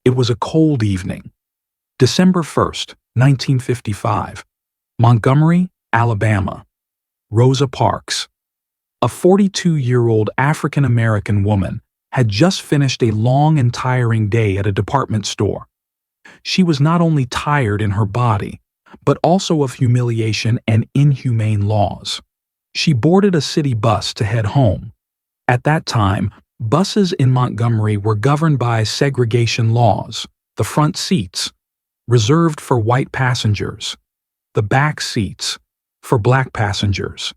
It was a cold evening. December 1st, 1955. Montgomery, Alabama. Rosa Parks, a 42-year-old African-American woman, had just finished a long and tiring day at a department store. She was not only tired in her body, but also of humiliation and inhumane laws. She boarded a city bus to head home. At that time, buses in Montgomery were governed by segregation laws. The front seats, reserved for white passengers. The back seats, for black passengers.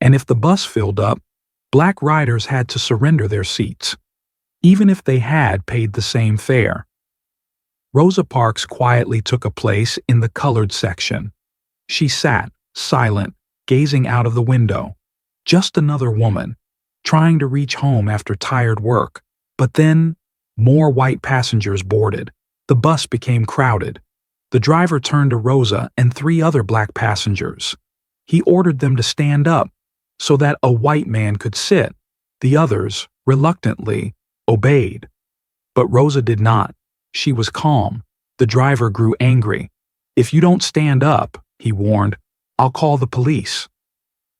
And if the bus filled up, black riders had to surrender their seats, even if they had paid the same fare. Rosa Parks quietly took a place in the colored section. She sat, silent, gazing out of the window. Just another woman, trying to reach home after tired work. But then, more white passengers boarded. The bus became crowded. The driver turned to Rosa and 3 other black passengers. He ordered them to stand up so that a white man could sit. The others, reluctantly, obeyed. But Rosa did not. She was calm. The driver grew angry. "If you don't stand up," he warned, "I'll call the police."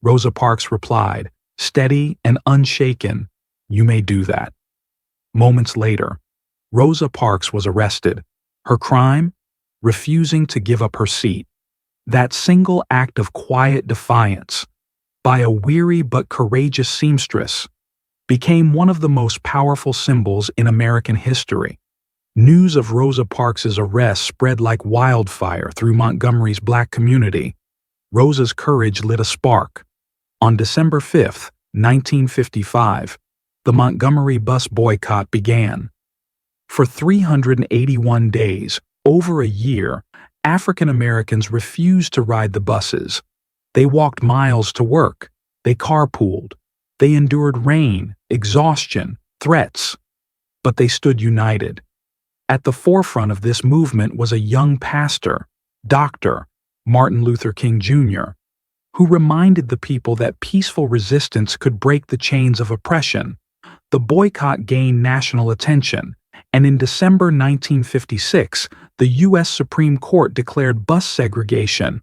Rosa Parks replied, steady and unshaken, "You may do that." Moments later, Rosa Parks was arrested. Her crime? Refusing to give up her seat. That single act of quiet defiance, by a weary but courageous seamstress, became one of the most powerful symbols in American history. News of Rosa Parks' arrest spread like wildfire through Montgomery's black community. Rosa's courage lit a spark. On December 5th, 1955, the Montgomery Bus Boycott began. For 381 days, over a year, African Americans refused to ride the buses. They walked miles to work. They carpooled. They endured rain, exhaustion, threats. But they stood united. At the forefront of this movement was a young pastor, Dr. Martin Luther King Jr., who reminded the people that peaceful resistance could break the chains of oppression. The boycott gained national attention, and in December 1956, the U.S. Supreme Court declared bus segregation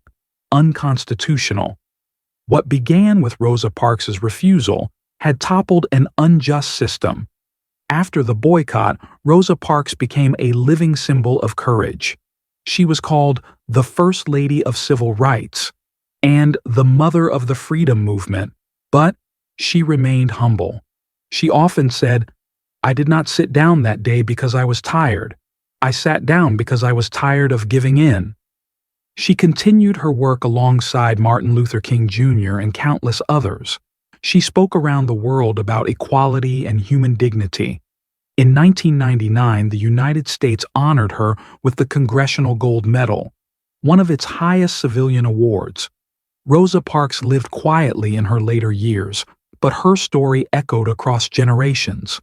unconstitutional. What began with Rosa Parks' refusal had toppled an unjust system. After the boycott, Rosa Parks became a living symbol of courage. She was called the First Lady of Civil Rights and the Mother of the Freedom Movement, but she remained humble. She often said, "I did not sit down that day because I was tired. I sat down because I was tired of giving in." She continued her work alongside Martin Luther King Jr. and countless others. She spoke around the world about equality and human dignity. In 1999, the United States honored her with the Congressional Gold Medal, one of its highest civilian awards. Rosa Parks lived quietly in her later years, but her story echoed across generations.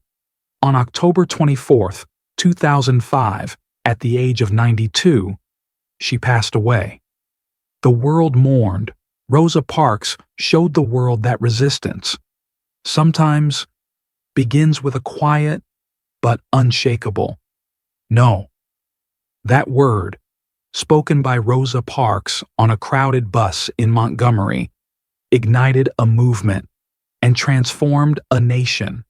On October 24, 2005, at the age of 92, she passed away. The world mourned. Rosa Parks showed the world that resistance sometimes begins with a quiet but unshakable no. That word, spoken by Rosa Parks on a crowded bus in Montgomery, ignited a movement and transformed a nation.